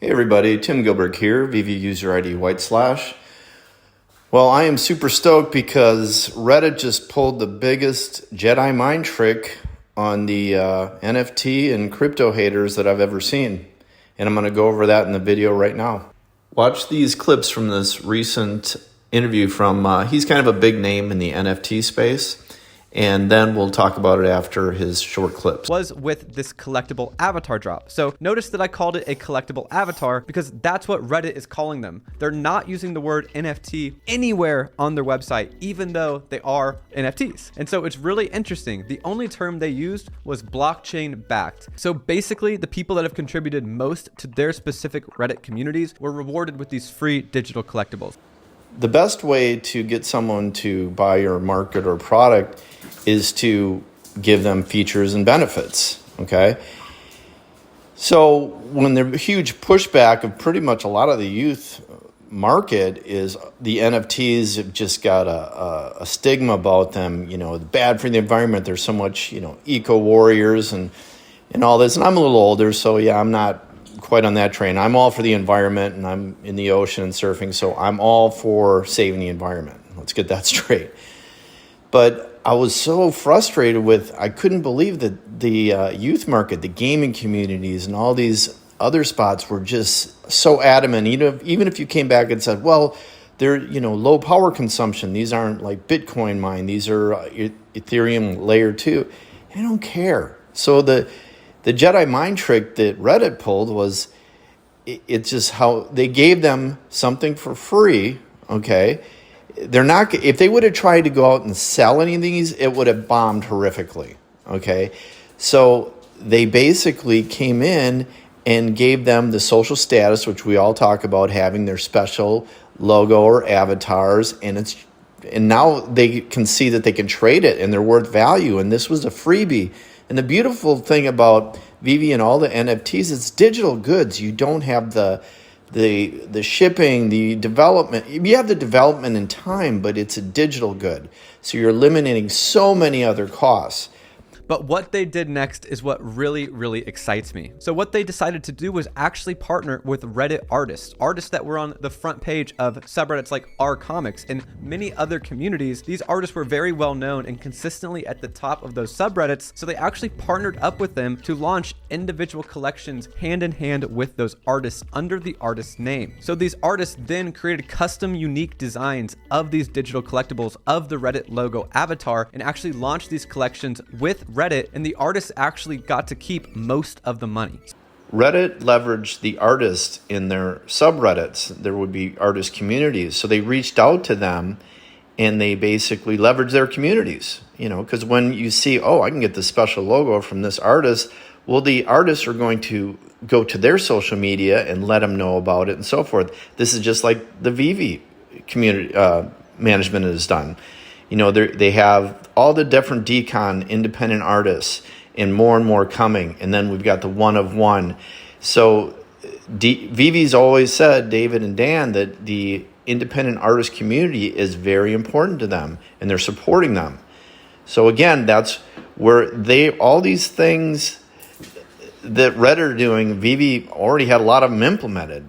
Hey everybody, Tim Gilbert here, VeVe user ID /. Well, I am super stoked because Reddit just pulled the biggest JEDI mind trick on the NFT and crypto haters that I've ever seen. And I'm going to go over that in the video right now. Watch these clips from this recent interview from, he's kind of a big name in the NFT space. And then we'll talk about it after his short clips. Was with this collectible avatar drop. So notice that I called it a collectible avatar because that's what Reddit is calling them. They're not using the word NFT anywhere on their website, even though they are NFTs. And so it's really interesting. The only term they used was blockchain backed. So basically the people that have contributed most to their specific Reddit communities were rewarded with these free digital collectibles. The best way to get someone to buy your market or product is to give them features and benefits, okay? So when the huge pushback of pretty much a lot of the youth market is the NFTs have just got a stigma about them, bad for the environment. There's so much, eco warriors and all this. And I'm a little older, so yeah, I'm not quite on that train. I'm all for the environment, and I'm in the ocean and surfing, so I'm all for saving the environment. Let's get that straight. But I was so frustrated with, I couldn't believe that the youth market, the gaming communities, and all these other spots were just so adamant. Even if you came back and said, well, they're low power consumption. These aren't like Bitcoin mine. These are Ethereum layer 2. They don't care. So the JEDI mind trick that Reddit pulled was, it's just how they gave them something for free, okay? They're not, if they would have tried to go out and sell any of these, it would have bombed horrifically, okay? So they basically came in and gave them the social status, which we all talk about, having their special logo or avatars, and now they can see that they can trade it and they're worth value, and this was a freebie. And the beautiful thing about VeVe and all the NFTs, it's digital goods. You don't have the shipping, the development. You have the development in time, but it's a digital good. So you're eliminating so many other costs. But what they did next is what really, really excites me. So what they decided to do was actually partner with Reddit artists that were on the front page of subreddits like r/comics and many other communities. These artists were very well known and consistently at the top of those subreddits. So they actually partnered up with them to launch individual collections hand in hand with those artists under the artist's name. So these artists then created custom unique designs of these digital collectibles of the Reddit logo avatar and actually launched these collections with Reddit, and the artists actually got to keep most of the money. Reddit leveraged the artists in their subreddits. There would be artist communities. So they reached out to them and they basically leveraged their communities, because when you see, oh, I can get this special logo from this artist, well, the artists are going to go to their social media and let them know about it and so forth. This is just like the VeVe community management has done. They have all the different decon independent artists and more coming. And then we've got the one of one. So VeVe's always said, David and Dan, that the independent artist community is very important to them and they're supporting them. So again, that's where all these things that Reddit are doing, VeVe already had a lot of them implemented.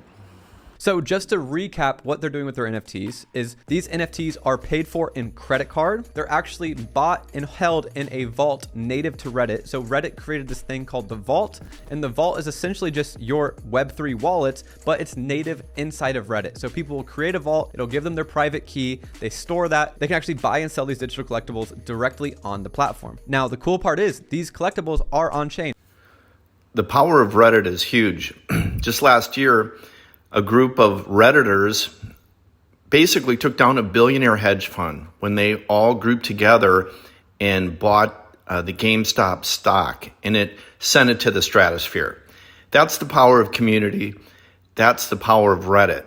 So just to recap what they're doing with their NFTs is these NFTs are paid for in credit card. They're actually bought and held in a vault native to Reddit. So Reddit created this thing called the vault, and the vault is essentially just your Web3 wallet, but it's native inside of Reddit. So people will create a vault, it'll give them their private key, they store that, they can actually buy and sell these digital collectibles directly on the platform. Now, the cool part is these collectibles are on chain. The power of Reddit is huge. Just last year, a group of Redditors basically took down a billionaire hedge fund when they all grouped together and bought the GameStop stock, and it sent it to the stratosphere. That's the power of community. That's the power of Reddit.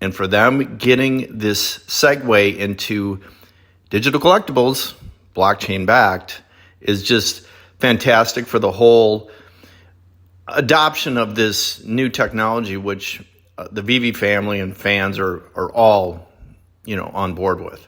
And for them getting this segue into digital collectibles, blockchain backed, is just fantastic for the whole adoption of this new technology, which the VeVe family and fans are all, on board with.